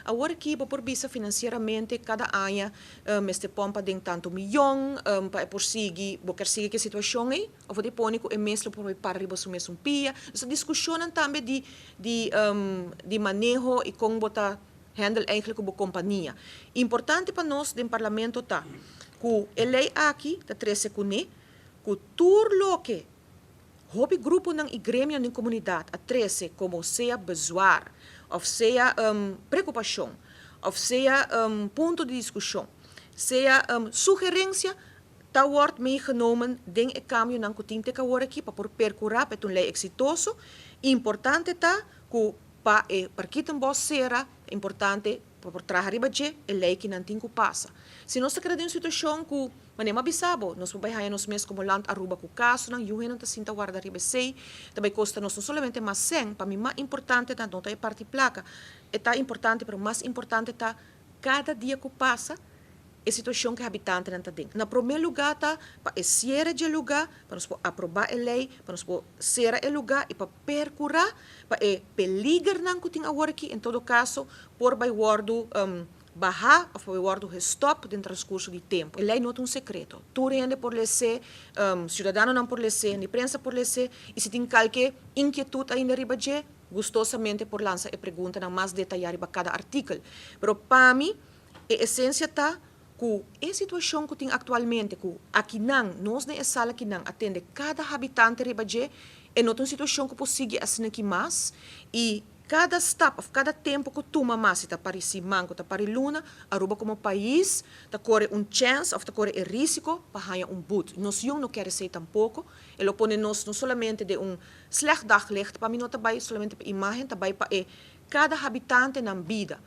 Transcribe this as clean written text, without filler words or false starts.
agora aqui por visa financeiramente cada ano este pompa de tanto milhão para prosseguir porque sigue que situação aí ou de pônico é mesmo por para riba su mesmo pia essa discussão também de manejo e como botar handle eigenlijk como companhia importante para nós do parlamento tá que a lei aqui tá 13 que turlo que hobby grupo ng gremio ng comunidade a 13 como seja bezwaar of seja preocupação of seja ponto de discussão seja sugerência tá wordt meegenomen den e cambio ng kuting te kawara aqui para percurar para um lei exitoso importante tá que para parquitam boss será importante para trabalhar ribaje a lei que não tem que passa se nós queremos uma situação que manema bisabo, nós vamos baixar nos meses como land Aruba com caso, não yuhen não sinta guarda riba sei, também custa nós não somente mais 100, para mim mais importante tá não tá parte placa, é tá importante, mas mais importante tá cada dia que passa a situação que o habitante não está dentro. Na primeiro lugar tá para ser de lugar, para nós aprovar a lei, para nós ser o lugar e para percurar, para peligrar não que tem agora aqui, em todo caso, por vai guardo bajar of we worden gestopt in het transcurso di tempo. E lei não é secreto. Tu rende por lese, cidadano não por lese, ni prensa por lese, e se tem qualquer inquietude ainda riba je, gustosamente por lança e pergunta na mais detalhada para cada artigo. Pero para mim, a essência está que a situação que tem atualmente, que aqui não, nós na sala aqui não atende cada habitante riba je, é não uma situação que possível assim aqui mais, e cada step, of cada tempo que toma mais, está para si manco, está para luna, Aruba como país, está corre chance, of está corre risco para ganhar boot. Nós não quer ser tampouco, ele põe nós não somente de slecht daglicht, para mim não também somente para imagem, também para cada habitante na vida.